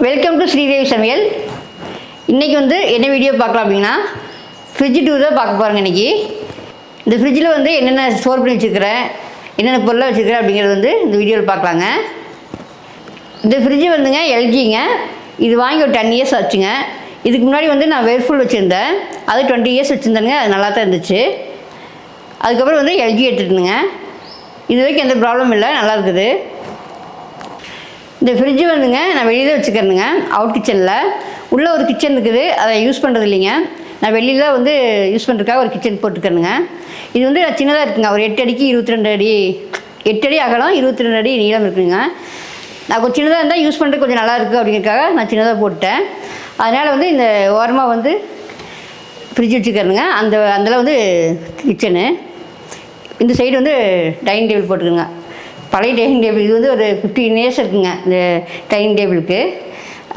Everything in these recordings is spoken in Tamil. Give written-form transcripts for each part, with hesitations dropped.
வெல்கம் டு ஸ்ரீதேவி சமையல். இன்றைக்கி வந்து என்ன வீடியோ பார்க்கலாம் அப்படின்னா ஃப்ரிட்ஜ் டூர் தான் பார்க்க போகிறோங்க. இன்றைக்கி இந்த ஃப்ரிட்ஜில் வந்து என்னென்ன ஸ்டோர் பண்ணி வச்சுருக்கிறேன், என்னென்ன பொருளாக வச்சுருக்கிறேன் அப்படிங்கிறது வந்து இந்த வீடியோவில் பார்க்கலாங்க. இந்த ஃப்ரிட்ஜு வந்துங்க எல்ஜிங்க. இது வாங்கி ஒரு 10 இயர்ஸ் ஆச்சுங்க. இதுக்கு முன்னாடி வந்து நான் வேர்ஃபுல் வச்சுருந்தேன், அது 20 இயர்ஸ் வச்சுருந்தேங்க. அது நல்லா தான் இருந்துச்சு. அதுக்கப்புறம் வந்து எல்ஜி எடுத்துட்டுங்க. இது வரைக்கும் எந்த ப்ராப்ளமும் இல்லை, நல்லா இருக்குது. இந்த ஃப்ரிட்ஜு வந்துங்க நான் வெளியே தான் வச்சுக்கிறேனுங்க, அவுட் கிச்சனில். உள்ளே ஒரு கிச்சன் இருக்குது, அதை யூஸ் பண்ணுறது இல்லைங்க. நான் வெளியில் வந்து யூஸ் பண்ணுறதுக்காக ஒரு கிச்சன் போட்டுக்கிறேனுங்க. இது வந்து சின்னதாக இருக்குங்க, ஒரு 8 அடிக்கு 22 அடி, 8 அடி அகலம், 22 அடி நீளம் இருக்குதுங்க. நான் கொஞ்சம் சின்னதாக இருந்தால் யூஸ் பண்ணுறது கொஞ்சம் நல்லா இருக்குது அப்படிங்கிறதுக்காக நான் சின்னதாக போட்டேன். அதனால் வந்து இந்த ஓரமாக வந்து ஃப்ரிட்ஜ் வச்சுக்கிறேனுங்க. அதில் வந்து கிச்சனு, இந்த சைடு வந்து டைனிங் டேபிள் போட்டுக்கோங்க. பழைய டைனிங் டேபிள், இது வந்து ஒரு 15 இயர்ஸ் இருக்குங்க இந்த டைனிங் டேபிளுக்கு.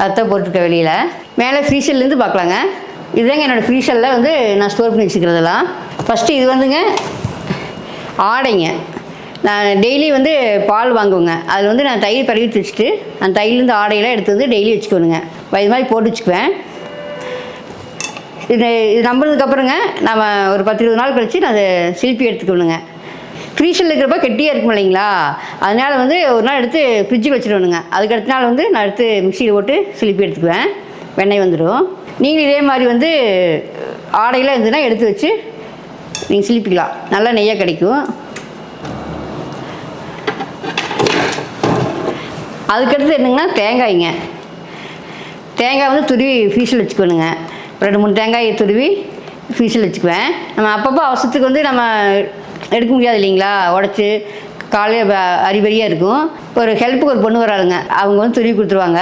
அதுதான் போட்டிருக்கேன் வெளியில். மேலே ஃப்ரீசர்லேருந்து பார்க்கலாங்க. இதுதாங்க என்னோடய ஃப்ரீசரில் வந்து நான் ஸ்டோர் பண்ணி வச்சுக்கிறதெல்லாம். ஃபஸ்ட்டு இது வந்துங்க ஆடைங்க. நான் டெய்லி வந்து பால் வாங்குவேங்க. அதில் வந்து நான் தயிர் பரவி வச்சுட்டு அந்த தயிர்லேருந்து ஆடையெல்லாம் எடுத்து வந்து டெய்லி வச்சுக்கணுங்க. இது மாதிரி போட்டு வச்சுக்குவேன். இது நம்பினதுக்கப்புறங்க நம்ம ஒரு 10-20 நாள் கழித்து நான் அதை சில்பி எடுத்துக்கணுங்க. ஃப்ரீசரில் இருக்கிறப்ப கெட்டியாக இருக்கும் இல்லைங்களா, அதனால் வந்து ஒரு நாள் எடுத்து ஃப்ரிட்ஜுக்கு வச்சுருவேணுங்க. அதுக்கு அடுத்த நாள் வந்து நான் எடுத்து மிக்சியில் போட்டு சிலிப்பி எடுத்துக்குவேன், வெண்ணெய் வந்துடும். நீங்கள் இதே மாதிரி வந்து ஆடையெல்லாம் இருந்ததுன்னா எடுத்து வச்சு நீங்கள் சிலிப்பிக்கலாம், நல்லா நெய்யாக கிடைக்கும். அதுக்கடுத்து என்னங்கன்னா தேங்காய்ங்க. தேங்காய் வந்து துருவி ஃப்ரீசரில் வச்சுக்கணுங்க. 2-3 தேங்காயை துருவி ஃப்ரீசரில் வச்சுக்குவேன். நம்ம அப்பப்போ அவசரத்துக்கு வந்து நம்ம எடுக்க முடியாது இல்லைங்களா, உடச்சி காலையில் அரிபரியாக இருக்கும். ஒரு ஹெல்ப்புக்கு ஒரு பொண்ணு வராதுங்க, அவங்க வந்து துருவி கொடுத்துருவாங்க,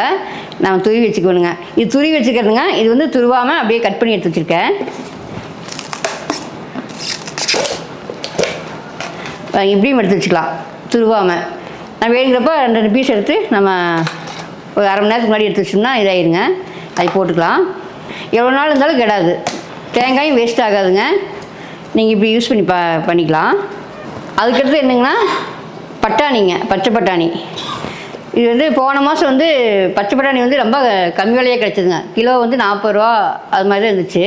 நான் துருவி வச்சுக்கணுங்க. இது துருவி வச்சுக்கிறதுங்க. இது வந்து துருவாமல் அப்படியே கட் பண்ணி எடுத்து வச்சுருக்கேன். இப்படியும் எடுத்து வச்சுக்கலாம் துருவாமல். நான் வேணுங்கிறப்ப 2 பீஸ் எடுத்து நம்ம ஒரு அரை மணி நேரத்துக்கு முன்னாடி எடுத்து வச்சோம்னா இதாகிடுங்க. அது போட்டுக்கலாம். எவ்வளோ நாள் இருந்தாலும் கெடாது, தேங்காயும் வேஸ்ட் ஆகாதுங்க. நீங்கள் இப்படி யூஸ் பண்ணி பண்ணிக்கலாம். அதுக்கடுத்து என்னங்கன்னா பட்டாணிங்க, பச்சை பட்டாணி. இது வந்து போன மாதம் வந்து பச்சை பட்டாணி வந்து ரொம்ப கம்மி விலையாக கிடச்சிதுங்க. கிலோ வந்து 40 ரூபா அது மாதிரி தான் இருந்துச்சு.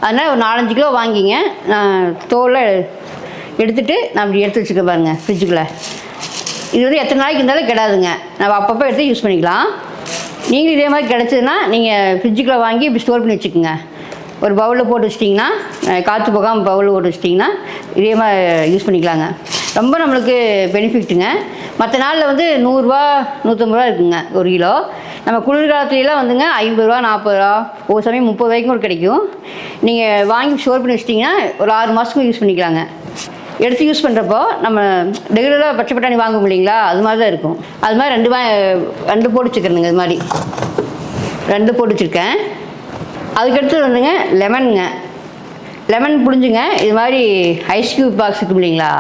அதனால் ஒரு 4-5 கிலோ வாங்கிங்க. நான் தோலை எடுத்துகிட்டு நான் அப்படி எடுத்து வச்சுக்க பாருங்கள் ஃப்ரிட்ஜுக்குள்ளே. இது வந்து எத்தனை நாளைக்கு இருந்தாலும் கெடாதுங்க, நம்ம அப்பப்போ எடுத்து யூஸ் பண்ணிக்கலாம். நீங்களும் இதே மாதிரி கிடச்சதுன்னா நீங்கள் ஃப்ரிட்ஜுக்குள்ளே வாங்கி இப்படி ஸ்டோர் பண்ணி வச்சுக்கோங்க. ஒரு பவுலில் போட்டு வச்சிட்டிங்கன்னா, காற்று போகாமல் பவுலில் போட்டு வச்சிட்டிங்கன்னா இதே மாதிரி யூஸ் பண்ணிக்கலாங்க. ரொம்ப நம்மளுக்கு பெனிஃபிட்டுங்க. மற்ற நாளில் வந்து 100 ரூபா 150 ரூபா இருக்குங்க ஒரு கிலோ. நம்ம குளிர்காலத்துலலாம் வந்துங்க 50 ரூபா 40 ரூபா, ஒரு சமயம் 30 ரூபாய்க்கும் கூட கிடைக்கும். நீங்கள் வாங்கி ஸ்டோர் பண்ணி வச்சிட்டிங்கன்னா ஒரு 6 மாதத்துக்கும் யூஸ் பண்ணிக்கலாங்க. எடுத்து யூஸ் பண்ணுறப்போ நம்ம ரெகுலராக பச்சை பட்டாணி வாங்குவோம் இல்லைங்களா, அது மாதிரி தான் இருக்கும். அது மாதிரி 2 போட்டு வச்சுக்கிறேனுங்க. இது மாதிரி 2 போட்டு வச்சுருக்கேன். அதுக்கடுத்து வந்துங்க லெமனுங்க. லெமன் புழிஞ்சுங்க. இது மாதிரி ஐஸ் க்யூப் பாக்ஸ் இருக்கும் இல்லைங்களா,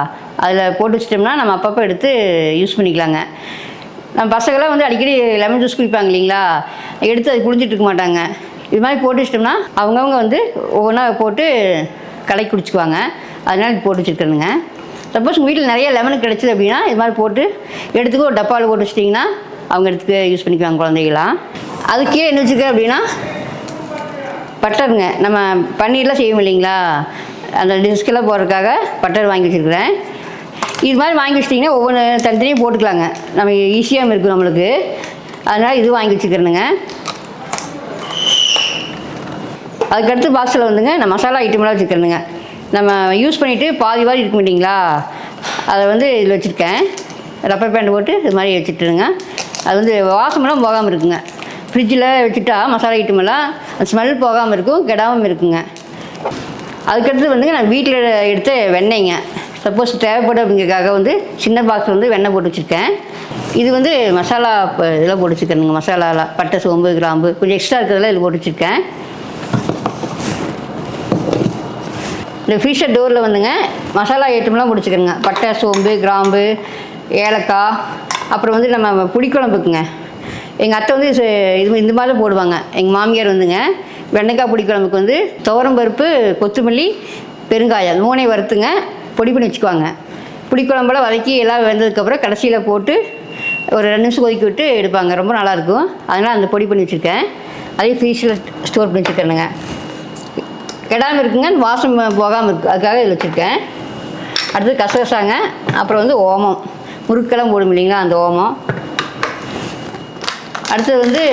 அதில் போட்டு வச்சிட்டோம்னா நம்ம அப்பப்போ எடுத்து யூஸ் பண்ணிக்கலாங்க. நம்ம பசங்களாம் வந்து அடிக்கடி லெமன் ஜூஸ் குடிப்பாங்க இல்லைங்களா, எடுத்து அது குடிச்சிட்டு இருக்க மாட்டாங்க. இது மாதிரி போட்டு வச்சிட்டோம்னா அவங்கவுங்க வந்து ஒவ்வொன்றா போட்டு கலக்கி குடிச்சுக்குவாங்க. அதனால் இது போட்டு வச்சுருக்கணுங்க. சப்போஸ் உங்கள் வீட்டில் நிறைய லெமன் கிடச்சிது அப்படின்னா இது மாதிரி போட்டு எடுத்துக்க ஒரு டப்பாவில் போட்டு வச்சிட்டிங்கன்னா அவங்க எடுத்துக்க யூஸ் பண்ணிக்குவாங்க குழந்தைகளாம். அதுக்கே என்ன வச்சுருக்கேன் அப்படின்னா பட்டருங்க. நம்ம பன்னீர்லாம் செய்வோம் இல்லைங்களா, அந்த டிஸ்கெல்லாம் போடுறதுக்காக பட்டர் வாங்கி வச்சுருக்கிறேன். இது மாதிரி வாங்கி வச்சிட்டிங்கன்னா ஒவ்வொன்று தனித்தனியாக போட்டுக்கலாங்க, நம்ம ஈஸியாக இருக்கும் நம்மளுக்கு. அதனால் இது வாங்கி வச்சுக்கிறேனுங்க. அதுக்கடுத்து பாக்ஸில் வந்துங்க நான் மசாலா ஐட்டமெல்லாம் வச்சுக்கிறேனுங்க. நம்ம யூஸ் பண்ணிவிட்டு பாதி வாரி இருக்கும் இல்லைங்களா, அதை வந்து இதில் வச்சுருக்கேன். ரப்பர் பேண்ட் போட்டு இது மாதிரி வச்சுட்டுருங்க. அது வந்து வாசமெல்லாம் போகாமல் இருக்குங்க. ஃப்ரிட்ஜில் வச்சுட்டா மசாலா ஐட்டமெல்லாம் ஸ்மெல் போகாமல் இருக்கும், கெடாமல் இருக்குங்க. அதுக்கடுத்து வந்துங்க நான் வீட்டில் எடுத்த வெண்ணெய்ங்க. சப்போஸ் தேவைப்படும் அப்படிங்கிறதுக்காக வந்து சின்ன பாக்ஸ் வந்து வெண்ணெய் போட்டு வச்சுருக்கேன். இது வந்து மசாலா இதெல்லாம் போட்டு வச்சுக்கிறேனுங்க. மசாலாலாம் பட்டை, சோம்பு, கிராம்பு கொஞ்சம் எக்ஸ்ட்ரா இருக்கிறதெல்லாம் இதில் போட்டு வச்சுருக்கேன். இந்த ஃப்ரீசர் டோரில் வந்துங்க மசாலா ஐட்டம்லாம் பிடிச்சிக்கிறேங்க. பட்டை, சோம்பு, கிராம்பு, ஏலக்காய், அப்புறம் வந்து நம்ம புளிக்குழம்புக்குங்க. எங்கள் அத்தை வந்து இந்த மாதிரி தான் போடுவாங்க. எங்கள் மாமியார் வந்துங்க வெண்டைக்காய் புளிக்குழம்புக்கு வந்து துவரம்பருப்பு, கொத்தமல்லி, பெருங்காயம் 3ஐயும் வறுத்துங்க பொடி பண்ணி வச்சுக்குவாங்க. புளிக்குழம்பெல்லாம் வதக்கி எல்லாம் வெந்ததுக்கப்புறம் கடைசியில் போட்டு ஒரு 2 நிமிஷம் கொதிக்க விட்டு எடுப்பாங்க, ரொம்ப நல்லாயிருக்கும். அதனால் அந்த பொடி பண்ணி வச்சுருக்கேன். அதையும் ஃப்ரீஸில் ஸ்டோர் பண்ணி வச்சுருக்கேனுங்க. கெடாமல் இருக்குங்க, வாசம் போகாமல் இருக்குது, அதுக்காக இதில் வச்சுருக்கேன். அடுத்தது கசகசாங்க, அப்புறம் வந்து ஓமம், முறுக்கெல்லாம் போடும் இல்லைங்களா அந்த ஓமம். அடுத்தது வந்து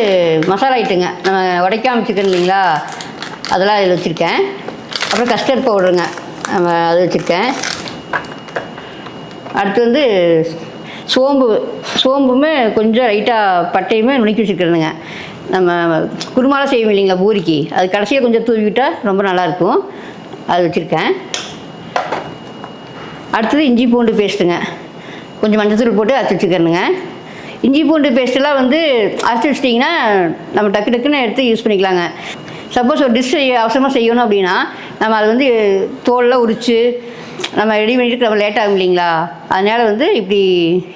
மசாலா ஐட்டங்க, நம்ம உடைக்காமல் சிக்கன் இல்லைங்களா அதெல்லாம் இதில் வச்சுருக்கேன். அப்புறம் கஸ்டர்ட் பவுடருங்க, நம்ம அது வச்சுருக்கேன். அடுத்து வந்து சோம்புமே கொஞ்சம் லைட்டாக பட்டையுமே நுணுக்கி வச்சுருக்கிறேனுங்க. நம்ம குருமாலாம் செய்வோம் இல்லைங்களா பூரிக்கு, அது கடைசியாக கொஞ்சம் தூவிட்டால் ரொம்ப நல்லாயிருக்கும், அது வச்சுருக்கேன். அடுத்தது இஞ்சி பூண்டு பேஸ்ட்டுங்க, கொஞ்சம் மஞ்சத்தூள் போட்டு அரைச்சி வச்சுக்கிறேனுங்க. இஞ்சி பூண்டு பேஸ்ட்டெல்லாம் வந்து அரைச்சி வச்சிட்டிங்கன்னா நம்ம டக்கு டக்குன்னு எடுத்து யூஸ் பண்ணிக்கலாங்க. சப்போஸ் ஒரு டிஷ் அவசரமாக செய்யணும் அப்படின்னா நம்ம அதை வந்து தோலெலாம் உரித்து நம்ம ரெடி பண்ணிட்டு நம்ம லேட் ஆகும் இல்லைங்களா, அதனால் வந்து இப்படி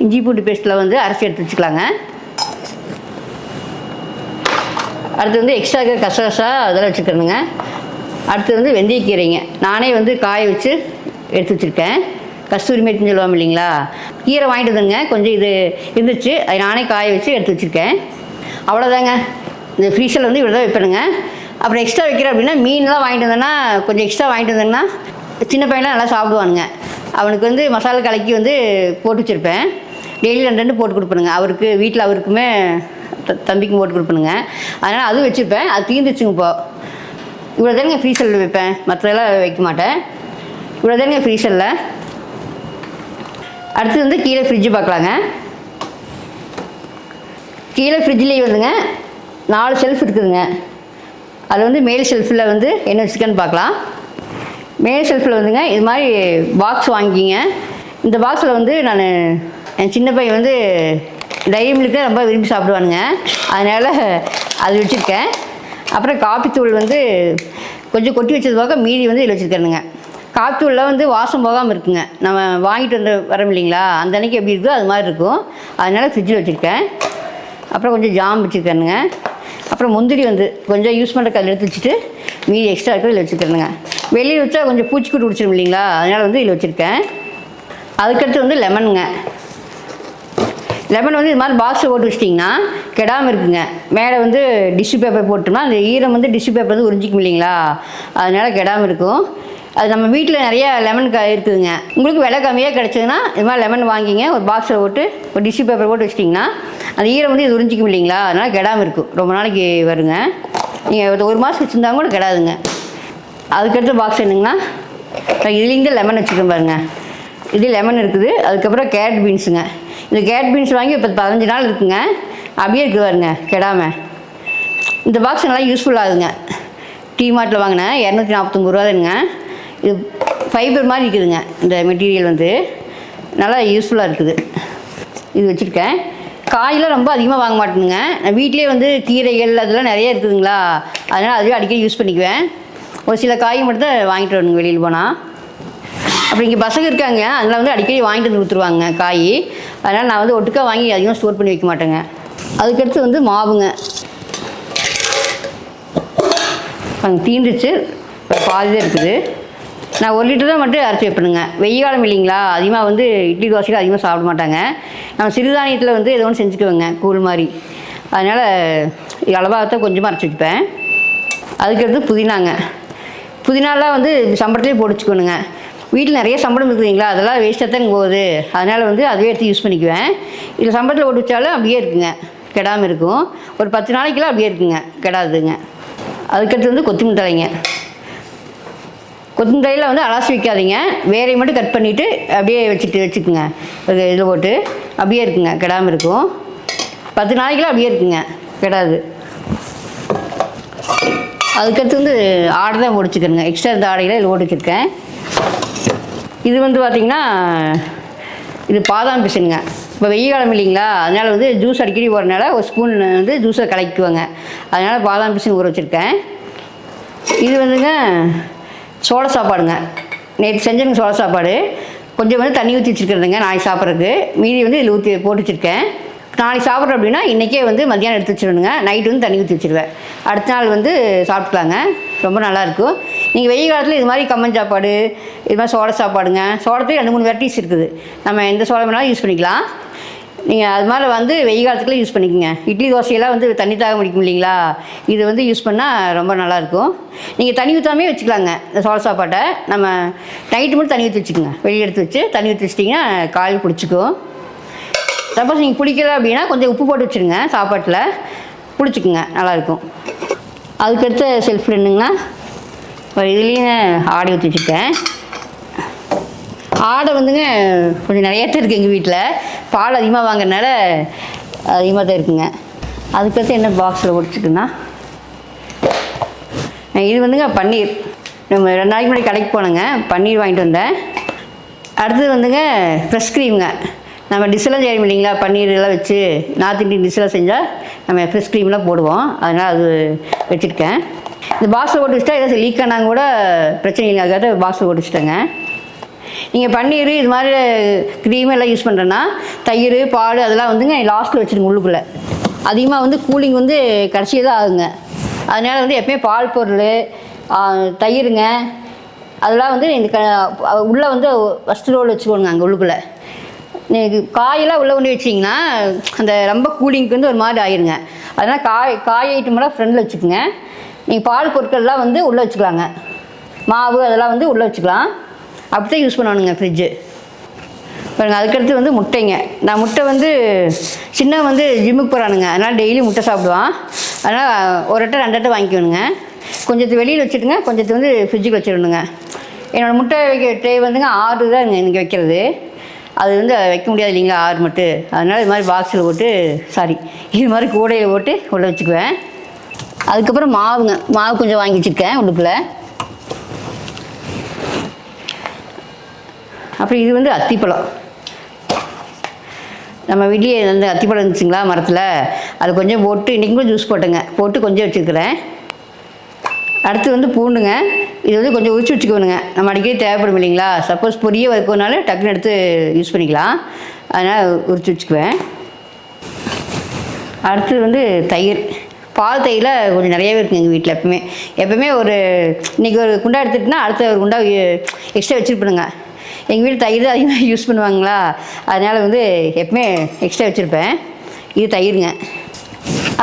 இஞ்சி பூண்டு பேஸ்ட்டில் வந்து அரைச்சி எடுத்து வச்சுக்கலாங்க. அடுத்து வந்து எக்ஸ்ட்ரா இருக்கிற கசகசா அதெல்லாம் வச்சுக்கிறேனுங்க. அடுத்து வந்து வெந்தயக்கீரைங்க, நானே வந்து காய வச்சு எடுத்து வச்சுருக்கேன். கஸ்தூரி மேத்தின்னு சொல்லுவாங்க இல்லைங்களா, கீரை வாங்கிட்டு வந்துங்க, கொஞ்சம் இது இருந்துச்சு, அதை நானே காய வச்சு எடுத்து வச்சுருக்கேன். அவ்வளோதாங்க, இந்த ஃப்ரீசரில் வந்து இவ்வளோ தான் வைப்பேனுங்க. அப்புறம் எக்ஸ்ட்ரா வைக்கிறேன் அப்படின்னா மீன்லாம் வாங்கிட்டு வந்தேன்னா கொஞ்சம் எக்ஸ்ட்ரா வாங்கிட்டு வந்தேன்னா சின்ன பையன்லாம் நல்லா சாப்பிடுவானுங்க. அவனுக்கு வந்து மசாலா கலக்கி வந்து போட்டு வச்சுருப்பேன். டெய்லி 2 போட்டு கொடுப்பேனுங்க. அவருக்கு வீட்டில் அவருக்குமே தம்பிக்கும் போட்டு கொடுப்பேனுங்க. அதனால் அதுவும் வச்சுருப்பேன். அது தீர்ந்துச்சுங்க. இப்போது இவ்வளோ தானுங்க ஃப்ரீசரில் வைப்பேன், மற்றதெல்லாம் வைக்க மாட்டேன். இவ்வளோ தானுங்க ஃப்ரீசரில். அடுத்து வந்து கீழே ஃப்ரிட்ஜு பார்க்கலாங்க. கீழே ஃப்ரிட்ஜ்லேயே வந்துங்க 4 ஷெல்ஃப் இருக்குதுங்க. அதில் வந்து மேல் ஷெல்ஃபில் வந்து என்ன வச்சுருக்கேன்னு பார்க்கலாம். மேல் ஷெல்ஃபில் வந்துங்க இது மாதிரி பாக்ஸ் வாங்கிக்கிங்க. இந்த பாக்ஸில் வந்து நான் என் சின்ன பையன் வந்து டைரி மில்க்கு ரொம்ப விரும்பி சாப்பிடுவானுங்க, அதனால் அது வச்சுருக்கேன். அப்புறம் காப்பி தூள் வந்து கொஞ்சம் கொட்டி வச்சது போக மீதி வந்து இதில் வச்சுருக்கேனுங்க. காப்பி தூளில் வந்து வாசம் போகாமல் இருக்குங்க. நம்ம வாங்கிட்டு வந்து வரோம் இல்லைங்களா, அந்த அன்றைக்கி எப்படி இருக்கோ அது மாதிரி இருக்கும், அதனால் ஃப்ரிட்ஜில் வச்சுருக்கேன். அப்புறம் கொஞ்சம் ஜாம் வச்சுருக்கேனுங்க. அப்புறம் முந்திரி வந்து கொஞ்சம் யூஸ் பண்ணுற கல் எடுத்து வச்சுட்டு மீதி எக்ஸ்ட்ரா இருக்கிறது இதில் வச்சுக்கிறேனுங்க. வெளியே வச்சா கொஞ்சம் பூச்சிக்கூட்டு பிடிச்சிடும் இல்லைங்களா, அதனால் வந்து இதில் வச்சுருக்கேன். அதுக்கடுத்து வந்து லெமனுங்க. லெமன் வந்து இது மாதிரி பாக்ஸில் போட்டு வச்சிட்டிங்கன்னா கெடாமல் இருக்குங்க. மேலே வந்து டிஷ்யூ பேப்பர் போட்டோம்னா அந்த ஈரம் வந்து டிஷ்யூ பேப்பர் வந்து உறிஞ்சிக்கும் இல்லைங்களா, அதனால் கெடாமல் இருக்கும். அது நம்ம வீட்டில் நிறையா லெமன் இருக்குதுங்க. உங்களுக்கு விலை கம்மியாக கிடச்சதுன்னா இது மாதிரி லெமன் வாங்கிங்க, ஒரு பாக்ஸில் போட்டு ஒரு டிஷ்யூ பேப்பர் போட்டு வச்சிட்டிங்கன்னா அந்த ஈரம் வந்து இது உறிஞ்சிக்கும் இல்லைங்களா, அதனால் கெடாமல் இருக்கும், ரொம்ப நாளைக்கு வருங்க. நீங்கள் 1 மாதம் வச்சுருந்தாங்க கூட கெடாதுங்க. அதுக்கடுத்த பாக்ஸ் என்னங்கன்னா இதுலேருந்து லெமன் வச்சுக்கோங்க பாருங்கள். இது லெமன் இருக்குது. அதுக்கப்புறம் கேரட் பீன்ஸுங்க. இந்த கேரட் பீன்ஸ் வாங்கி இப்போ 15 நாள் இருக்குங்க, அப்படியே இருக்குது பாருங்க கெடாமல். இந்த பாக்ஸ் நல்லா யூஸ்ஃபுல்லாகுதுங்க. டீ மார்ட்டில் வாங்கினேன், 249 ரூபா தானுங்க. இது ஃபைபர் மாதிரி இருக்குதுங்க. இந்த மெட்டீரியல் வந்து நல்லா யூஸ்ஃபுல்லாக இருக்குது. இது வச்சுருக்கேன். காயெலாம் ரொம்ப அதிகமாக வாங்க மாட்டேனுங்க. நான் வீட்டிலே வந்து கீரைகள் அதெல்லாம் நிறைய இருக்குதுங்களா, அதனால் அதுவே அடிக்கடி யூஸ் பண்ணிக்குவேன். ஒரு சில காய் மட்டும் தான் வாங்கிட்டு வரணுங்க வெளியில் போனால். அப்புறம் இங்கே பசங்க இருக்காங்க, அதனால் வந்து அடிக்கடி வாங்கிட்டு வந்து கொடுத்துருவாங்க காய். அதனால் நான் வந்து ஒட்டுக்கா வாங்கி அதிகமாக ஸ்டோர் பண்ணி வைக்க மாட்டேங்க. அதுக்கடுத்து வந்து மாவுங்க. தீந்துச்சு, பாதி தான் இருக்குது. நான் 1 லிட்டர் தான் மட்டும் அரைச்சி வைப்பேனுங்க. வெய்ய காலம் இல்லைங்களா, அதிகமாக வந்து இட்லி தோசையில் அதிகமாக சாப்பிட மாட்டாங்க. நம்ம சிறுதானியத்தில் வந்து ஏதோ ஒன்று செஞ்சுக்குவேங்க கூழ் மாதிரி, அதனால் அளவாகத்தான் கொஞ்சமாக அரைச்சி வச்சுப்பேன். அதுக்கடுத்து புதினாங்க. புதினாலாம் வந்து சம்பளத்துலேயே போட்டு வச்சுக்கணுங்க. வீட்டில் நிறைய சம்பளம் இருக்குதுங்களா, அதெல்லாம் வேஸ்ட்டாக தான் போகுது, அதனால் வந்து அதுவே எடுத்து யூஸ் பண்ணிக்குவேன். இதில் சம்பளத்தில் போட்டு வச்சாலும் அப்படியே இருக்குங்க, கெடாமல் இருக்கும். ஒரு 10 நாளைக்கெல்லாம் அப்படியே இருக்குங்க, கெடாதுங்க. அதுக்கடுத்து வந்து கொத்தமல்லி தழைங்க. கொத்தமல்லி தழையில் வந்து அலசி வைக்காதீங்க, வேரையை மட்டும் கட் பண்ணிவிட்டு அப்படியே வச்சுக்குங்க. இதில் போட்டு அப்படியே இருக்குங்க, கெடாமல் இருக்கும். 10 நாளைக்கெல்லாம் அப்படியே இருக்குங்க, கெடாது. அதுக்கடுத்து வந்து ஆடை தான் முடிச்சுக்கிறேங்க. எக்ஸ்ட்ரா இந்த ஆடைகளை இதில் போட்டு வச்சுருக்கேன். இது வந்து பார்த்திங்கன்னா இது பாதாம் பிசினுங்க. இப்போ வெய்ய காலம் இல்லைங்களா, அதனால் வந்து ஜூஸ் அடிக்கடி போடுறதுனால ஒரு ஸ்பூன் வந்து ஜூஸை கலக்குவாங்க, அதனால் பாதாம் பிசின் ஊற வச்சுருக்கேன். இது வந்துங்க சோள சாப்பாடுங்க. நேற்று செஞ்சேங்க சோள சாப்பாடு. கொஞ்சம் வந்து தண்ணி ஊற்றி வச்சுருக்கிறதுங்க நாளைக்கு சாப்பிட்றதுக்கு. மீதி வந்து இதில் ஊற்றி போட்டு வச்சுருக்கேன். நாளைக்கு சாப்பிட்றோம் அப்படின்னா இன்றைக்கே வந்து மத்தியானம் எடுத்து வச்சுருணுங்க. நைட்டு வந்து தண்ணி ஊற்றி வச்சுருவேன். அடுத்த நாள் வந்து சாப்பிட்டுக்கலாங்க, ரொம்ப நல்லாயிருக்கும். நீங்கள் வெய்ய காலத்தில் இது மாதிரி கம்மன் சாப்பாடு, இது மாதிரி சோள சாப்பாடுங்க. சோளத்துலேயே 2-3 வெரைட்டிஸ் இருக்குது. நம்ம எந்த சோளம் வேணாலும் யூஸ் பண்ணிக்கலாம். நீங்கள் அது மாதிரி வந்து வெயில் காலத்துக்குள்ளே யூஸ் பண்ணிக்கோங்க. இட்லி தோசையெல்லாம் வந்து தண்ணி தாக முடிக்கும் இல்லைங்களா, இது வந்து யூஸ் பண்ணால் ரொம்ப நல்லாயிருக்கும். நீங்கள் தண்ணி ஊற்றாமே வச்சுக்கலாங்க. இந்த சோள சாப்பாட்டை நம்ம நைட்டு மட்டும் தண்ணி ஊற்றி வச்சுக்கோங்க. வெளியே எடுத்து வச்சு தண்ணி ஊற்றி வச்சிட்டிங்கன்னா காலையில் பிடிச்சிக்கும். சப்போஸ் நீங்கள் பிடிக்கல அப்படின்னா கொஞ்சம் உப்பு போட்டு வச்சுருங்க, சாப்பாட்டில் பிடிச்சிக்குங்க, நல்லாயிருக்கும். அதுக்கடுத்த செல்ஃப் என்னங்கன்னா இதுலேயும் ஆடை ஊற்றி வச்சுருக்கேன். ஆடை வந்துங்க கொஞ்சம் நிறையா தான் இருக்குது எங்கள் வீட்டில். பால் அதிகமாக வாங்குறதுனால அதிகமாக தான் இருக்குங்க. அதுக்கடுத்து என்ன பாக்ஸில் ஒடிச்சிட்டுன்னா இது வந்துங்க பன்னீர். நம்ம 2 நாளைக்கு முன்னாடி கடைக்கு போனேங்க, பன்னீர் வாங்கிட்டு வந்தேன். அடுத்தது வந்துங்க ஃப்ரெஷ் க்ரீமுங்க. நம்ம டிஷ்ஷெல்லாம் செய்யணும் இல்லைங்களா, பன்னீர் எல்லாம் வச்சு நார்த் இண்டியன் டிஷ்ஷெல்லாம் செஞ்சால் நம்ம ஃப்ரெஷ் க்ரீம்லாம் போடுவோம். அதனால் அது வச்சுருக்கேன். இந்த பாக்ஸில் போட்டு வச்சுட்டா ஏதாச்சும் லீக் ஆனாங்க கூட பிரச்சனை இல்லைங்க, அதுக்காக பாக்ஸில் போட்டு வச்சுட்டேங்க. நீங்கள் பன்னீர் இது மாதிரி க்ரீம் எல்லாம் யூஸ் பண்ணுறேன்னா தயிர் பால் அதெல்லாம் வந்துங்க லாஸ்ட்டில் வச்சுருங்க. உள்ளுக்குள்ளே அதிகமாக வந்து கூலிங் வந்து கடைசியாக தான் ஆகுங்க. அதனால் வந்து எப்போயுமே பால் பொருள் தயிருங்க அதெல்லாம் வந்து இந்த உள்ளே வந்து ஃபஸ்ட்டு ரோல் வச்சுக்கோங்க. அங்கே உள்ளுக்குள்ளே நீங்கள் காயெல்லாம் உள்ளே கொண்டு வச்சிங்கன்னா அந்த ரொம்ப கூலிங்க்கு வந்து ஒரு மாதிரி ஆயிருங்க. அதனால் காய் ஐட்டமெல்லாம் ஃப்ரெண்டில் வச்சுக்கோங்க. நீங்கள் பால் பொருட்கள்லாம் வந்து உள்ளே வச்சுக்கலாங்க. மாவு அதெல்லாம் வந்து உள்ளே வச்சுக்கலாம். அப்படி தான் யூஸ் பண்ணணுங்க ஃப்ரிட்ஜு. பாருங்கள், அதுக்கடுத்து வந்து முட்டைங்க. நான் முட்டை வந்து சின்ன வந்து ஜிம்முக்கு போகிறானுங்க, அதனால் டெய்லி முட்டை சாப்பிடுவான். அதனால் ஒரு அட்டை 2 அட்டை வாங்கிக்கணுங்க. கொஞ்சத்து வெளியில் வச்சுட்டுங்க, கொஞ்சத்து வந்து ஃப்ரிட்ஜுக்கு வச்சிடணுங்க. என்னோடய முட்டை வைக்க ட்ரே வந்துங்க 6 தான் இங்கே வைக்கிறது. அது வந்து வைக்க முடியாது இல்லைங்களா 6 மட்டும். அதனால் இது மாதிரி பாக்ஸில் போட்டு இது மாதிரி கூடையில் போட்டு உள்ளே வச்சுக்குவேன். அதுக்கப்புறம் மாவு கொஞ்சம் வாங்கி வச்சுருக்கேன் உள்ளுக்குள்ளே. அப்புறம் இது வந்து அத்திப்பழம். நம்ம வீட்லேயே அந்த அத்திப்பழம் இருந்துச்சுங்களா மரத்தில், அது கொஞ்சம் போட்டு இன்றைக்கி கூட ஜூஸ் போட்டேங்க, போட்டு கொஞ்சம் வச்சுருக்கிறேன். அடுத்து வந்து பூண்டுங்க. இது வந்து கொஞ்சம் உரிச்சு வச்சுக்கணுங்க, நம்ம அடிக்கடி தேவைப்படும் இல்லைங்களா. சப்போஸ் பொரிய வைக்கணுனாலும் டக்குன்னு எடுத்து யூஸ் பண்ணிக்கலாம், அதனால் உரிச்சு வச்சுக்குவேன். அடுத்தது வந்து தயிர். பால் தயிரில் கொஞ்சம் நிறையாவே இருக்குங்க எங்கள் வீட்டில். எப்போவுமே ஒரு இன்றைக்கி ஒரு குண்டா எடுத்துகிட்டுனா அடுத்த ஒரு குண்டா எக்ஸ்ட்ரா வச்சுருப்பேனுங்க. எங்கள் வீட்டில் தயிர் தான் அதிகமாக யூஸ் பண்ணுவாங்களா, அதனால் வந்து எப்பவுமே எக்ஸ்ட்ரா வச்சுருப்பேன். இது தயிருங்க.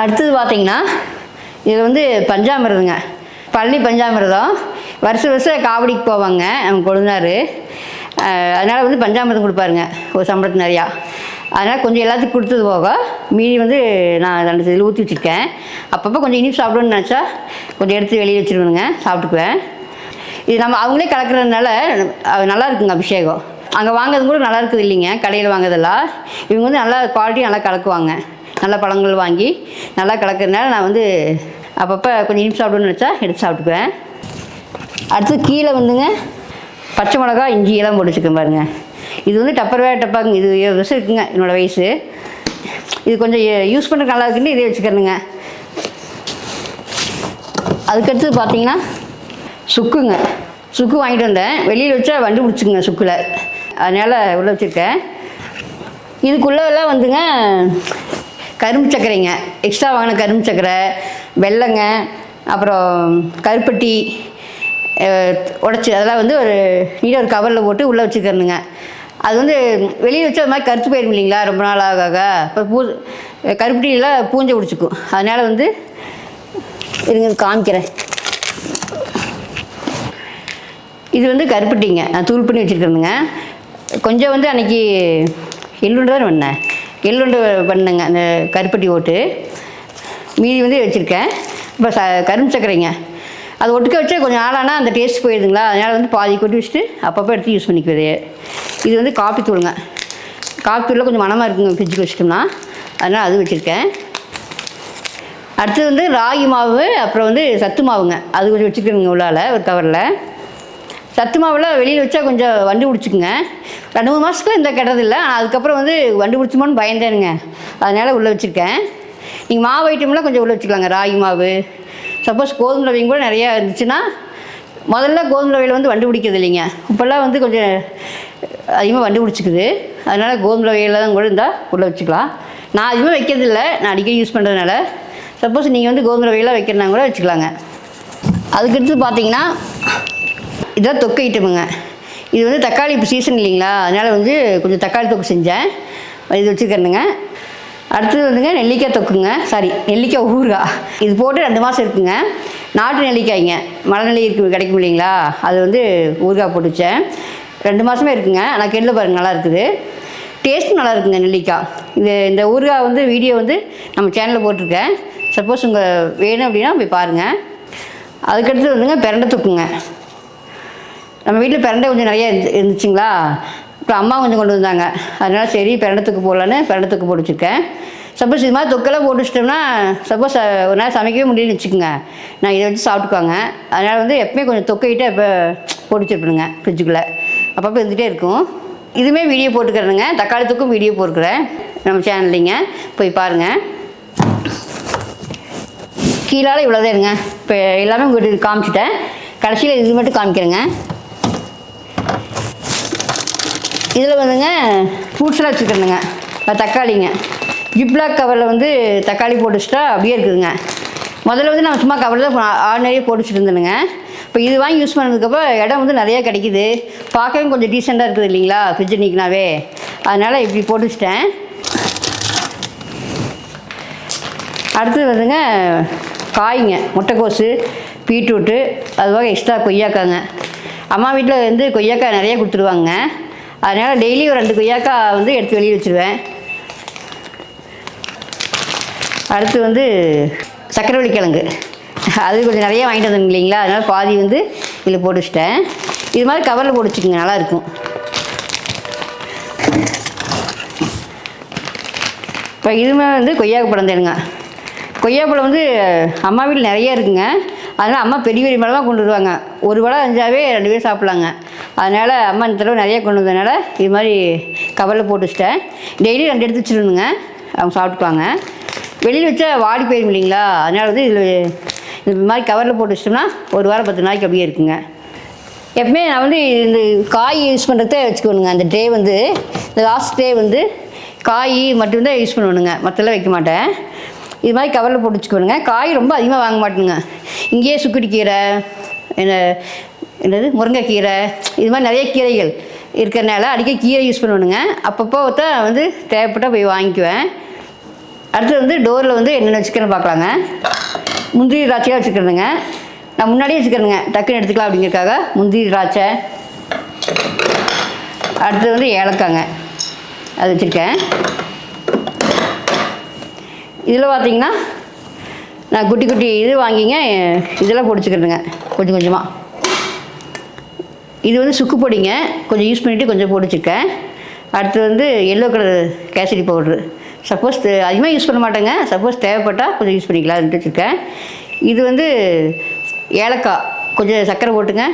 அடுத்தது பார்த்திங்கன்னா இதில் வந்து பஞ்சாமிரதங்க. பழனி பஞ்சாமிரதம் வருஷம் காவடிக்கு போவாங்க நம்ம கொழுந்தார். அதனால் வந்து பஞ்சாமிரதம் கொடுப்பாருங்க ஒரு சம்பளத்துக்கு நிறையா. அதனால் கொஞ்சம் எல்லாத்துக்கும் கொடுத்தது போக மீதி வந்து நான் 2 இதில் ஊற்றி வச்சுருக்கேன். அப்பப்போ கொஞ்சம் இனிப்பு சாப்பிடணும்னு நினச்சா கொஞ்சம் எடுத்து வெளியே வச்சுருவேனுங்க, சாப்பிட்டுக்குவேன். இது நம்ம அவங்களே கலக்கிறதுனால நல்லா இருக்குங்க அபிஷேகம். அங்கே வாங்குறது கூட நல்லா இருக்குது இல்லைங்க, கடையில் வாங்குறதெல்லாம். இவங்க வந்து நல்லா குவாலிட்டி நல்லா கலக்குவாங்க. நல்ல பழங்கள் வாங்கி நல்லா கலக்கிறதுனால நான் வந்து அப்பப்போ கொஞ்சம் இனிப்பு சாப்பிடணும்னு நினச்சா எடுத்து சாப்பிட்டுக்குவேன். அடுத்து கீழே வந்துங்க பச்சை மிளகா இஞ்சி எல்லாம் போட்டு வச்சுக்கேன் பாருங்கள். இது வந்து டப்பாங்க. இது 7 வருஷம் இருக்குங்க என்னோடய வயசு. இது கொஞ்சம் யூஸ் பண்ணுறது நல்லா இருக்குன்னு இதே வச்சுக்கிறேனுங்க. அதுக்கடுத்து பார்த்தீங்கன்னா சுக்கு வாங்கிட்டு வந்தேன். வெளியில் வச்சா வண்டு பிடிச்சிக்குங்க சுக்கில், அதனால் உள்ளே வச்சுருக்கேன். இதுக்குள்ளெல்லாம் வந்துங்க கரும்பு சர்க்கரைங்க, எக்ஸ்ட்ரா வாங்கின கரும்பு சர்க்கரை, வெல்லைங்க, அப்புறம் கருப்பட்டி உடச்சி அதெல்லாம் வந்து ஒரு நீட்டாக ஒரு கவரில் போட்டு உள்ளே வச்சுக்கிறனுங்க. அது வந்து வெளியே வச்சு அது மாதிரி கருத்து போயிடும் இல்லைங்களா ரொம்ப நாள் ஆக. இப்போ கருப்பட்டியெல்லாம் பூஞ்சை பிடிச்சிக்கும். அதனால் வந்து இருங்க காமிக்கிறேன். இது வந்து கருப்பட்டிங்க, நான் தூள் பண்ணி வச்சுருக்கேனுங்க. கொஞ்சம் வந்து அன்றைக்கி எள்ளுண்டு தான் பண்ணேன், எள்ளுண்டு பண்ணேங்க அந்த கருப்பட்டி ஓட்டு. மீதி வந்து வச்சுருக்கேன். இப்போ கரும்பு சர்க்கரைங்க, அது ஒட்டுக்க வச்சா கொஞ்சம் நாளானால் அந்த டேஸ்ட் போயிடுதுங்களா, அதனால் வந்து பாதி கொட்டி வச்சுட்டு அப்பப்போ எடுத்து யூஸ் பண்ணிக்குது. இது வந்து காப்பி தூளுங்க. காப்பி தூளில் கொஞ்சம் மணமாக இருக்குங்க ஃப்ரிட்ஜுக்கு வச்சிட்டோம்னா, அதனால் அது வச்சுருக்கேன். அடுத்தது வந்து ராகி மாவு, அப்புறம் வந்து சத்து மாவுங்க, அது கொஞ்சம் வச்சுருக்கேங்க உள்ளால் ஒரு கவரில். சத்து மாவில் வெளியில் வச்சா கொஞ்சம் வண்டு பிடிச்சிக்குங்க. 2-3 மாதத்துல இந்த கெட்டதில்லை, ஆனால் அதுக்கப்புறம் வந்து வண்டு பிடிச்சிமோன்னு பயந்தேனுங்க, அதனால் உள்ளே வச்சுருக்கேன். நீங்கள் மாவு ஐட்டம்லாம் கொஞ்சம் உள்ளே வச்சுக்கலாங்க. ராகி மாவு, சப்போஸ் கோதுமை ரவையும் கூட நிறையா இருந்துச்சுன்னா, முதல்ல கோதுமை ரவையில் வந்து வண்டு பிடிக்கிறது இல்லைங்க, இப்போல்லாம் வந்து கொஞ்சம் அதிகமாக வண்டு பிடிச்சிக்குது. அதனால் கோதுமை ரவையில் தான் கூட இருந்தால் உள்ளே வச்சுக்கலாம். நான் அதிகமாக வைக்கிறதில்லை, நான் அடிக்கடி யூஸ் பண்ணுறதுனால. சப்போஸ் நீங்கள் வந்து கோதுமை ரவையெல்லாம் வைக்கிறனா கூட வச்சுக்கலாங்க. அதுக்கடுத்து பார்த்தீங்கன்னா இதான் தொக்கு ஐட்டமுங்க. இது வந்து தக்காளி இப்போ சீசன் இல்லைங்களா, அதனால் வந்து கொஞ்சம் தக்காளி தொக்கு செஞ்சேன். இது வச்சுக்கிறேனுங்க. அடுத்தது வந்துங்க நெல்லிக்காய் தொக்குங்க, சாரி நெல்லிக்காய் ஊறுகாய். இது போட்டு 2 மாதம் இருக்குங்க. நாட்டு நெல்லிக்காய்ங்க, மலை நெல்லி இருக்கு கிடைக்கும் இல்லைங்களா, அது வந்து ஊறுகாய் போட்டு வச்சேன். 2 மாதமே இருக்குங்க. ஆனால் கெல்ல பாருங்க நல்லா இருக்குது, டேஸ்ட்டும் நல்லா இருக்குங்க நெல்லிக்காய். இந்த ஊறுகாய் வந்து வீடியோ வந்து நம்ம சேனலில் போட்டிருக்கேன். சப்போஸ் உங்கள் வேணும் அப்படின்னா போய் பாருங்கள். அதுக்கடுத்து வந்துங்க பிரண்டை தொக்குங்க. நம்ம வீட்டில் பிரண்டை கொஞ்சம் நிறையா இருந்துச்சுங்களா, அப்புறம் அம்மா கொஞ்சம் கொண்டு வந்தாங்க. அதனால் சரி பிரண்டை தொக்கு போடலான்னு பிரண்டை தொக்கு போட்டு வச்சுருக்கேன். சப்போஸ் இது மாதிரி தொக்கெல்லாம் போட்டு வச்சிட்டோம்னா சப்போஸ் ஒரு நாள் சமைக்கவே முடியும்னு வச்சுக்கோங்க, நான் இதை வச்சு சாப்பிட்டுக்குவாங்க. அதனால் வந்து எப்பவுமே கொஞ்சம் தொக்கையிட்டு இப்போ போட்டு வச்சுருப்பேனுங்க ஃப்ரிட்ஜுக்குள்ளே, அப்பப்போ இருந்துகிட்டே இருக்கும். இதுவுமே வீடியோ போட்டுக்கிறேனுங்க, தக்காளி தொக்கும் வீடியோ போட்டுக்கிறேன் நம்ம சேனல்லிங்க, போய் பாருங்கள். கீழால் இவ்வளோதான் இருங்க. இப்போ எல்லாமே உங்கள்கிட்ட காமிச்சிட்டேன், கடைசியில் இது மட்டும் காமிக்கிறேங்க. இதில் வந்துங்க ஃப்ரூட்ஸ்லாம் வச்சுக்கிறேனுங்க. தக்காளிங்க ஜிப்லாக் கவரில் வந்து தக்காளி போட்டு வச்சுட்டா அப்படியே இருக்குதுங்க. முதல்ல வந்து நான் சும்மா கவரில் தான் ஆர்டினரியாக போட்டு வச்சுட்டு இருந்தேனுங்க. இப்போ இது வாங்கி யூஸ் பண்ணதுக்கப்புறம் இடம் வந்து நிறையா கிடைக்கிது, பார்க்கவே கொஞ்சம் டீசெண்டாக இருக்குது இல்லைங்களா ஃப்ரிட்ஜ் நீக்கினாவே, அதனால் இப்படி போட்டு வச்சிட்டேன். அடுத்தது வந்துங்க காய்ங்க, முட்டைக்கோசு, பீட்ரூட்டு, அதுவாக எக்ஸ்ட்ரா கொய்யாக்காங்க. அம்மா வீட்டில் வந்து கொய்யாக்காய் நிறையா கொடுத்துருவாங்க. அதனால் டெய்லி ஒரு 2 கொய்யாக்காய் வந்து எடுத்து வெளியே வச்சுருவேன். அடுத்து வந்து சக்கரவள்ளி கிழங்கு, அது கொஞ்சம் நிறையா வாங்கிட்டு வந்தேங்க இல்லைங்களா, அதனால் பாதி வந்து இதில் போட்டு வச்சிட்டேன். இது மாதிரி கவரில் போட்டு வச்சுக்கோங்க, நல்லாயிருக்கும். இப்போ இதுவுமே வந்து கொய்யாப்பழம் தேனுங்க. கொய்யாப்பழம் வந்து அம்மா வீட்டில் நிறையா இருக்குங்க. அதனால் அம்மா பெரிய பெரிய பழமாக கொண்டு வருவாங்க, ஒரு பழம் அஞ்சாவே 2 பேர் சாப்பிட்லாங்க. அதனால் அம்மா இந்த தடவை நிறையா கொண்டு வந்ததுனால இது மாதிரி கவரில் போட்டு வச்சிட்டேன். டெய்லி 2 எடுத்து வச்சுருணுங்க, அவங்க சாப்பிட்டுக்குவாங்க. வெளியில் வச்சா வாடி போயிடும் இல்லைங்களா, அதனால் வந்து இதில் இந்த மாதிரி கவரில் போட்டு வச்சிட்டோம்னா 1 வாரம் 10 நாளைக்கு அப்படியே இருக்குங்க. எப்பவுமே நான் வந்து இந்த காய் யூஸ் பண்ணுறதே வச்சுக்கணுங்க. அந்த ட்ரே வந்து இந்த லாஸ்ட் ட்ரே வந்து காய் மட்டும்தான் யூஸ் பண்ணுவேனுங்க, மற்றெல்லாம் வைக்க மாட்டேன். இது மாதிரி கவரில் போட்டு வச்சுக்கணுங்க. காய் ரொம்ப அதிகமாக வாங்க மாட்டேனுங்க. இங்கேயே சுக்குட்டி கீரை, என்னது முருங்கைக்கீரை, இது மாதிரி நிறைய கீரைகள் இருக்கிறனால அடிக்கடி கீரை யூஸ் பண்ணுவேனுங்க. அப்பப்போ தான் வந்து தேவைப்பட்டால் போய் வாங்கிக்குவேன். அடுத்து வந்து டோரில் வந்து என்னென்ன வச்சுக்கிறேன்னு பார்க்கலாங்க. முந்திரி திராட்சையாக வச்சுக்கிறேனுங்க. நான் முன்னாடியே வச்சுக்கிறேனுங்க, டக்குன்னு எடுத்துக்கலாம் அப்படிங்கிறதுக்காக முந்திரி திராட்சை. அடுத்து வந்து ஏலக்காங்க, அது வச்சுருக்கேன். இதில் பார்த்தீங்கன்னா நான் குட்டி குட்டி இது வாங்கிங்க, இதெல்லாம் பொடிச்சுக்கிறேனுங்க கொஞ்சம் கொஞ்சமாக. இது வந்து சுக்கு பொடிங்க, கொஞ்சம் யூஸ் பண்ணிவிட்டு கொஞ்சம் பொடிச்சிருக்கேன். அடுத்து வந்து yellow colour kesari powder, suppose அதிகமாக யூஸ் பண்ண மாட்டேங்க, சப்போஸ் தேவைப்பட்டால் கொஞ்சம் யூஸ் பண்ணிக்கலாம்னு வச்சுருக்கேன். இது வந்து ஏலக்காய், கொஞ்சம் சர்க்கரை போட்டுங்க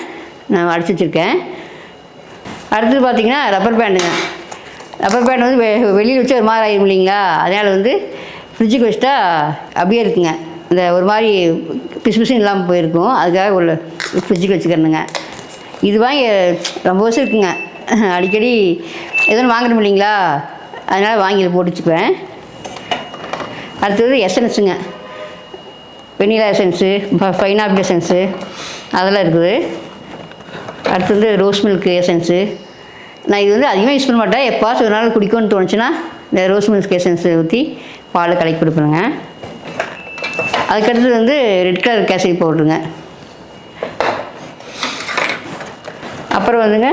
நான் அடிச்சு வச்சுருக்கேன். அடுத்தது பார்த்திங்கன்னா ரப்பர் பேண்டுங்க. ரப்பர் பேண்ட் வந்து வெளியில் வச்சு ஒரு மாதிரி ஆகிடும் இல்லைங்களா, அதனால் வந்து ஃப்ரிட்ஜுக்கு வச்சுட்டா அப்படியே இருக்குங்க, இந்த ஒரு மாதிரி பிசு பிசுன்னு இல்லாமல் போயிருக்கும், அதுக்காக உள்ள ஃப்ரிட்ஜுக்கு வச்சுக்கிறேனுங்க. இது வாங்கி ரொம்ப வருஷம் இருக்குங்க, அடிக்கடி எதுவும் வாங்கணும் இல்லைங்களா, அதனால் வாங்கி போட்டு வச்சுக்குவேன். அடுத்தது எசன்ஸுங்க, வெண்ணிலா எசன்ஸு, பைனாப்பிள் எசன்ஸு அதெல்லாம் இருக்குது. அடுத்து வந்து ரோஸ் மில்க் எசன்ஸு. நான் இது வந்து அதிகமாக யூஸ் பண்ண மாட்டேன், எப்பாச்சும் ஒரு நாள் குடிக்கணும்னு தோணுச்சுன்னா இந்த ரோஸ் மில்க் எசன்ஸு ஊற்றி பால் கலக்கி கொடுப்பேங்க. அதுக்கடுத்து வந்து ரெட் கலர் கேசரி பவுட்ருங்க. அப்புறம் வந்துங்க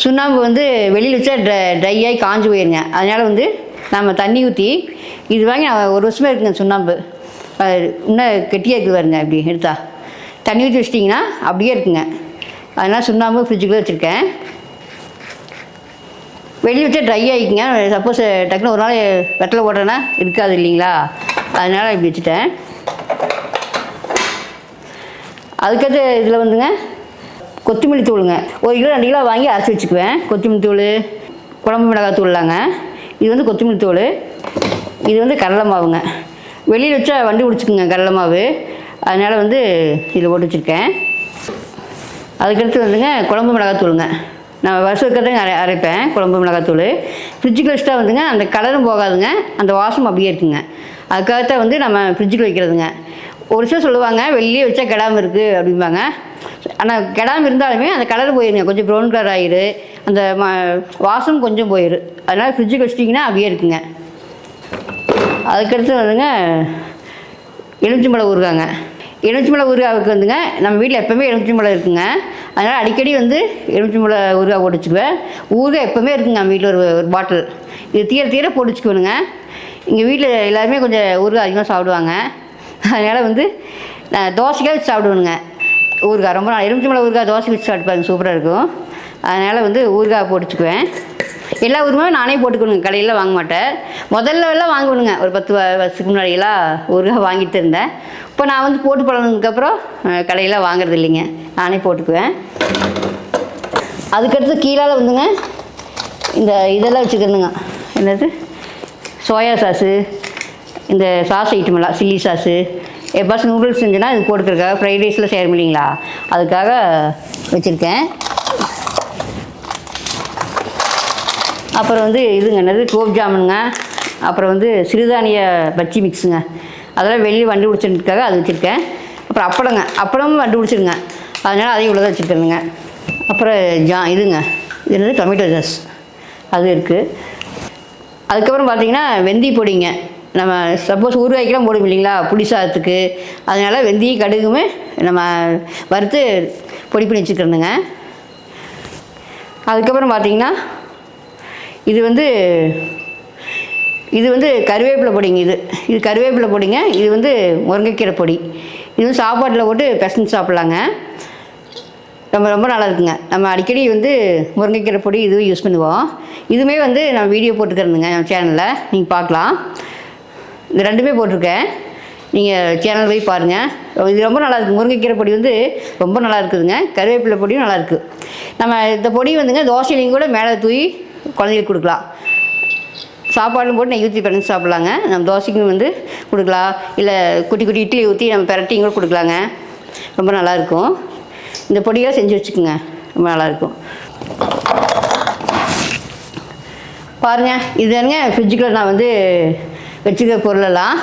சுண்ணாம்பு வந்து வெளியில் வச்சா ட்ரையாகி காஞ்சி போயிருங்க, அதனால் வந்து நம்ம தண்ணி ஊற்றி இது வாங்கி நான் 1 வருஷமே இருக்குங்க. சுண்ணாம்பு இன்னும் கெட்டியாக இருக்குது பாருங்க, அப்படி எடுத்தா தண்ணி ஊற்றி வச்சிட்டிங்கன்னா அப்படியே இருக்குங்க. அதனால் சுண்ணாம்பு ஃப்ரிட்ஜுக்குள்ளே வச்சுருக்கேன். வெளியே வச்சா ட்ரை ஆகிக்குங்க, சப்போஸ் டக்குன்னு ஒரு நாள் வெட்டில் போடுறேன்னா இருக்காது இல்லைங்களா, அதனால் இப்படி வச்சுட்டேன். அதுக்கடுத்து இதில் வந்துங்க கொத்தமல்லி தூளுங்க, 1 கிலோ 2 கிலோ வாங்கி அரைச்சி வச்சுக்குவேன். கொத்தமல்லி தூள், குழம்பு மிளகாய் தூள்லாங்க. இது வந்து கொத்தமல்லி தூள், இது வந்து கடலை மாவுங்க. வெளியில் வச்சா வண்டி பிடிச்சிக்குங்க கடலை மாவு, அதனால் வந்து இதில் போட்டு வச்சுருக்கேன். அதுக்கடுத்து வந்துங்க குழம்பு மிளகாய் தூளுங்க. நான் வருஷம் இருக்கிறத அரைப்பேன் குழம்பு மிளகாய் தூள். ஃப்ரிட்ஜுக்கு வச்சுட்டா வந்துங்க அந்த கலரும் போகாதுங்க, அந்த வாசம் அப்படியே இருக்குங்க. அதுக்காகத்தான் வந்து நம்ம ஃப்ரிட்ஜுக்கு வைக்கிறதுங்க. ஒரு சிலர் சொல்லுவாங்க வெளியே வச்சா கெடாமல் இருக்குது அப்படிம்பாங்க. ஆனால் கெடாமல் இருந்தாலுமே அந்த கலர் போயிருங்க, கொஞ்சம் ப்ரௌன் கலர் ஆகிடு, அந்த வாசம் கொஞ்சம் போயிடும். அதனால் ஃப்ரிட்ஜுக்கு வச்சிட்டிங்கன்னா அப்படியே இருக்குங்க. அதுக்கடுத்து வந்துங்க எலுமிச்சம்பழம் ஊறுகாங்க. எலுமிச்சம்பழம் ஊறுகாவுக்கு வந்துங்க நம்ம வீட்டில் எப்போவுமே எலுமிச்சம்பழம் இருக்குங்க. அதனால் அடிக்கடி வந்து எலுமிச்சம்பழம் ஊறுகாய் போட்டு வச்சுக்குவேன். ஊறுகாய் எப்போவுமே இருக்குங்க நம்ம வீட்டில் ஒரு பாட்டில். இது தீர போட்டு வச்சுக்குவேனுங்க. எங்கள் வீட்டில் எல்லாருமே கொஞ்சம் ஊறுகாய் அதிகமாக சாப்பிடுவாங்க. அதனால் வந்து நான் தோசைக்காக வச்சு சாப்பிடுவேனுங்க ஊறுகாய். ரொம்ப நாள் எலுமிச்சம்பழம் ஊறுகாய் தோசை வச்சு சாப்பிட்டுப்பாங்க, சூப்பராக இருக்கும். அதனால் வந்து ஊறுகாய் போட்டு வச்சுக்குவேன். எல்லா ஊறுகாயும் நானே போட்டுக்கணுங்க, கடையில் வாங்க மாட்டேன். முதல்ல எல்லாம் வாங்கணுங்க, ஒரு 10 வருஷத்துக்கு முன்னாடியெல்லாம் ஊறுகாய் வாங்கிட்டு இருந்தேன். இப்போ நான் வந்து போட்டு பழகினதுக்கப்புறம் கடையில் வாங்குறது இல்லைங்க, நானே போட்டுக்குவேன். அதுக்கடுத்து கீழே வந்துங்க இந்த இதெல்லாம் வச்சுக்கிறதுங்க, என்னது சோயா சாஸு, இந்த சாஸ் ஐட்டமெல்லாம் சில்லி சாஸு. எப்போஸ் நூடுல்ஸ் செஞ்சேன்னா இது போட்டுக்கிறதுக்காக, ஃப்ரைட் ரைஸில் சேரும் இல்லைங்களா, அதுக்காக வச்சுருக்கேன். அப்புறம் வந்து இதுங்க என்னது குலோப் ஜாமுனுங்க. அப்புறம் வந்து சிறுதானிய பஜ்ஜி மிக்ஸுங்க, அதெல்லாம் வெளியே வண்டி பிடிச்சிருக்காக அது வச்சுருக்கேன். அப்புறம் அப்பளமும் வண்டி பிடிச்சிருங்க, அதனால் அதையும் இவ்வளோ தான் வச்சுருக்கேனுங்க. அப்புறம் இதுங்க இது என்னது டொமேட்டோ சாஸ், அது இருக்குது. அதுக்கப்புறம் பார்த்திங்கன்னா வெந்தய பொடிங்க. நம்ம சப்போஸ் ஊறுகாய்க்கெலாம் போடுவோம் இல்லைங்களா புளி சாதத்துக்கு, அதனால் வெந்தயம் கடுகுமே நம்ம வறுத்து பொடி பண்ணி வச்சுக்கிறோங்க. அதுக்கப்புறம் பார்த்திங்கன்னா இது வந்து கருவேப்பிலை பொடிங்க. இது கருவேப்பிலை பொடிங்க. இது வந்து முருங்கைக்கீரை பொடி. இது வந்து சாப்பாட்டில் போட்டு பிசைஞ்சு சாப்பிட்லாங்க, ரொம்ப நல்லா இருக்குங்க. நம்ம அடிக்கடி வந்து முருங்கைக்கீரை பொடி இதுவும் யூஸ் பண்ணுவோம். இதுவுமே வந்து நம்ம வீடியோ போட்டுக்கிறதுங்க நம்ம சேனலில், நீங்கள் பார்க்கலாம். இது ரெண்டுமே போட்டிருக்கேன், நீங்கள் சேனல் போய் பாருங்கள். இது ரொம்ப நல்லாயிருக்கு. முருங்கைக்கீரை பொடி வந்து ரொம்ப நல்லா இருக்குதுங்க. கருவேப்பிலை பொடியும் நல்லாயிருக்கு. நம்ம இந்த பொடி வந்துங்க தோசையிலையும் கூட மேலே தூவி குழந்தைகளுக்கு கொடுக்கலாம். சாப்பாடும் போட்டு நெய் ஊற்றி பிணைஞ்சு சாப்பிட்லாங்க. நம்ம தோசைக்கும் வந்து கொடுக்கலாம், இல்லை குட்டி குட்டி இட்லி ஊற்றி நம்ம பிரட்டியும் கூட கொடுக்கலாங்க. ரொம்ப நல்லாயிருக்கும். இந்த பொடியாக செஞ்சு வச்சுக்கோங்க, ரொம்ப நல்லாயிருக்கும். பாருங்கள், இதுதானுங்க ஃப்ரிட்ஜுக்குள்ளே நான் வந்து வச்சுக்கிற பொருளெல்லாம்.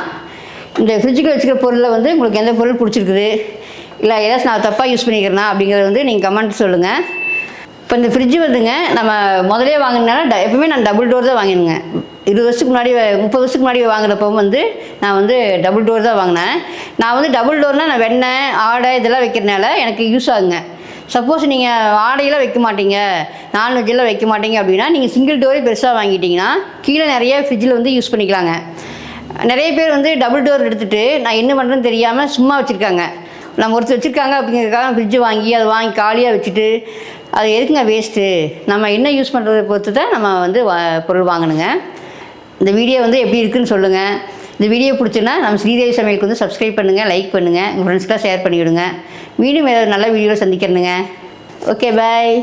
இந்த ஃப்ரிட்ஜுக்குள்ளே வச்சுக்கிற பொருளில் வந்து உங்களுக்கு எந்த பொருள் பிடிச்சிருக்குது, இல்லை ஏதாச்சும் நான் தப்பாக யூஸ் பண்ணிக்கிறேன்னா அப்படிங்கிறத வந்து நீங்கள் கமெண்ட் சொல்லுங்கள். இப்போ இந்த ஃப்ரிட்ஜு வந்துங்க நம்ம முதலே வாங்கினால எப்பவுமே நான் டபுள் டோர் தான் வாங்கினுங்க. 20 வருஷத்துக்கு முன்னாடி 30 வருஷத்துக்கு முன்னாடி வாங்குறப்போ வந்து நான் வந்து டபுள் டோர் தான் வாங்கினேன். நான் வந்து டபுள் டோர்னால் நான் வெண்ணெய் ஆடை இதெல்லாம் வைக்கிறதுனால எனக்கு யூஸ் ஆகுங்க. சப்போஸ் நீங்கள் ஆடையெல்லாம் வைக்க மாட்டீங்க, நான்வெஜ்ஜெல்லாம் வைக்க மாட்டீங்க அப்படின்னா நீங்கள் சிங்கிள் டோரே பெருசாக வாங்கிட்டிங்கன்னா கீழே நிறைய ஃப்ரிட்ஜில் வந்து யூஸ் பண்ணிக்கலாங்க. நிறைய பேர் வந்து டபுள் டோர் எடுத்துகிட்டு நான் என்ன பண்ணுறேன்னு தெரியாமல் சும்மா வச்சுருக்காங்க. நம்ம ஒருத்தர் வச்சுருக்காங்க அப்படிங்கிறதுக்காக ஃப்ரிட்ஜு வாங்கி அதை வாங்கி காலியாக வச்சுட்டு அது எதுக்குங்க வேஸ்ட்டு. நம்ம என்ன யூஸ் பண்ணுறதை பொறுத்து தான் நம்ம வந்து பொருள் வாங்கணுங்க. இந்த வீடியோ வந்து எப்படி இருக்குதுன்னு சொல்லுங்கள். இந்த வீடியோ பிடிச்சுன்னா நம்ம ஸ்ரீதேவி சமையலுக்கு வந்து சப்ஸ்கிரைப் பண்ணுங்கள், லைக் பண்ணுங்கள், உங்கள் ஃப்ரெண்ட்ஸ்க்கெலாம் ஷேர் பண்ணிவிடுங்க. மீண்டும் ஏதாவது நல்ல வீடியோவில் சந்திக்கிறேனுங்க. ஓகே, பாய்.